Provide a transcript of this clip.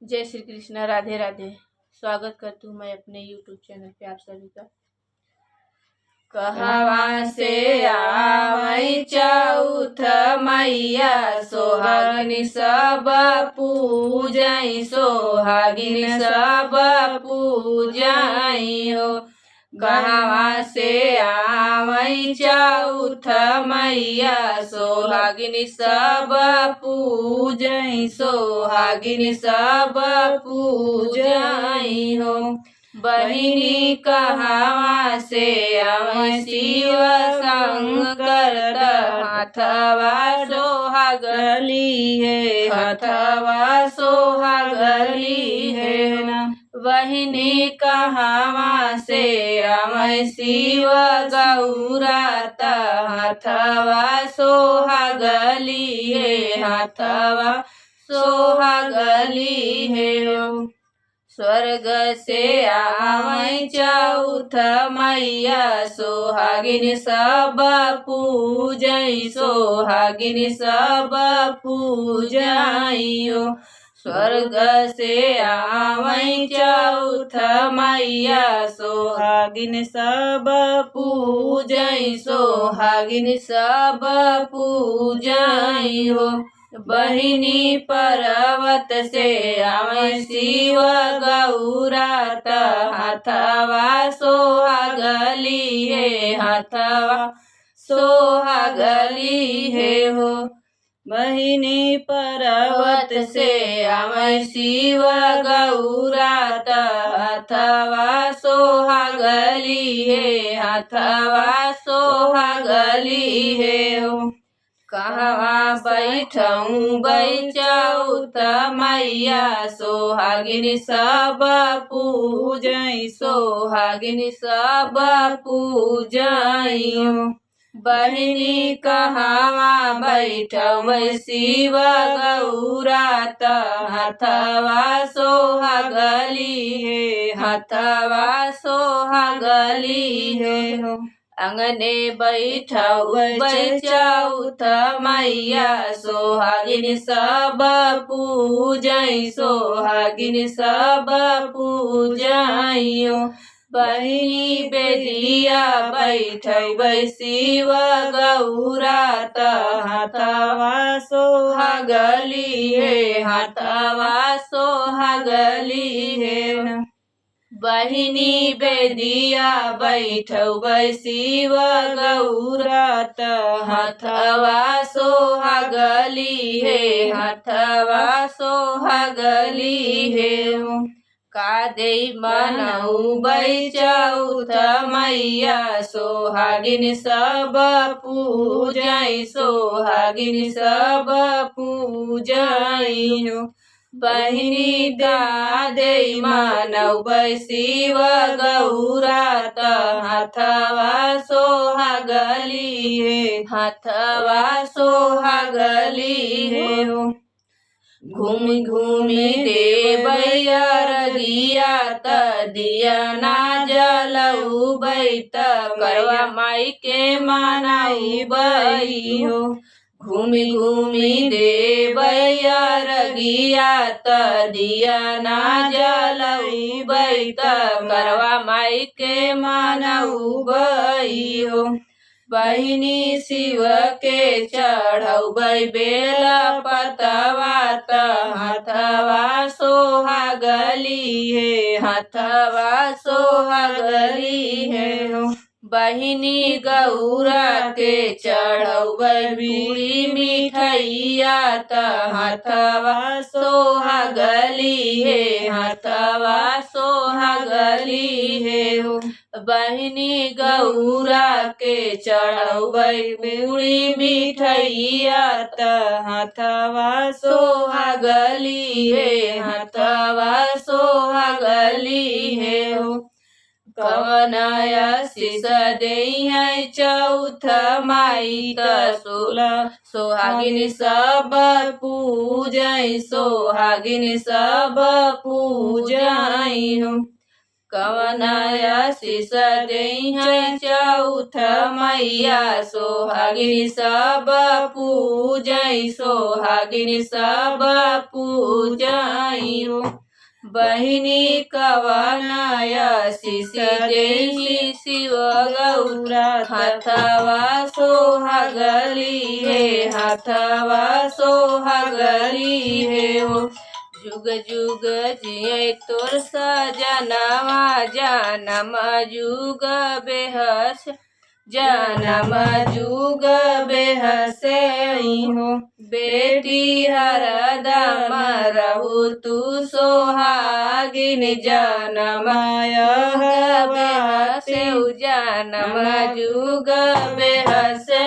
जय श्री कृष्ण, राधे राधे। स्वागत करती हूँ मैं अपने यूट्यूब चैनल पे आप सभी का। कहवा से आवै चौथ मैया, सोहागिन सब पूजै, सोहागिन सब पूजै हो। कहवा से आवै चौथ मैया, सोहागिन सब पूजै, सोहागिन सब पूजै हो। बहिनी कहवा से आवै शिव शंकर, हाथवा सोहागली है, हाथवा सोहागली है ना। बहिनी कहवा से आवै शिव गौरा, हाथवा सोहागली है, हाथवा सोहागली है। स्वर्ग से आवै चौथ मैया, सोहागिन सब पूजै, सोहागिन सब पूजै हो। स्वर्ग से आवै चौथ मैया, सोहागिन सब पूजै, सोहागिन सब पूजै हो। बहिनी पर्वत से आवै शिव गौरा, हाथवा सोहागली है, हाथवा सोहागली है हो। बहिनी पर्वत से आवै शिव गौरा, हाथवा सोहागली है, हाथवा सोहागली है हो। कहवा बैठऊँ चौथ मैया, सोहागिन सब पूजै, सोहागिन सब पूजै हो। बहिनी कहवा बैठऊँ शिव गौरा, हाथवा सोहागली है, हाथवा सोहागली है हो। अंगने बैठऊँ चौथ मैया, सोहागिन सब पूजै, सोहागिन सब पूजै हो। बहिनी बेदिया बैठै शिव गौरा, हाथवा सोहागली है, हाथवा सोहागली है ना। बहिनी बेदिया बैठै शिव गौरा, हाथवा सोहागली है, हाथवा सोहागली है हो। कादै मनऊँ चौथ मैया, सोहागिन सब पूजै, सोहागिन सब पूजै हो। बहिनी कादै मनऊँ शिव गौरा, हाथवा सोहागली है, हाथवा सोहागली है हो। घूमि घूमि देबै अरगिया, दिया ना जलऊबै, करवा माई के मनाऊबै हो। घूमि घूमि देबै अरगिया, दिया ना जलऊबै, करवा माई के मनाऊबै हो। बहिनी शिव के चढ़ऊबै बेल पतवा, हाथवा सोहागली है, हाथवा सोहागली है हो। बहिनी गौरा के चढ़ऊबै पूरी मिठैया, हाथवा सोहागली है, हाथवा सोहागली है हो। बहिनी गौरा के चढ़ऊबै पूरी मिठैया, हाथवा सोहागली है, हाथवा सोहागली है हो। कवन आशीष देई चौथ माई, सोहागिन सब पूजै, सोहागिन सब पूजै हो। कवन आशीष देई चौथ मैया, सोहागिन सब पूजै, सोहागिन सब पूजै हो। बहिनी कवनाय शिष देहि शिव गौरा हाथवा सोहागली हे हाथवा सोहागली हे हो। जुग जुग जिये तोर सजनवा जनम जुग बेहस जनम जुग बेहसे हो। बेटी हरदम रहु तू सोहागिन जनम यह बेहसे जनम जुग बेहसे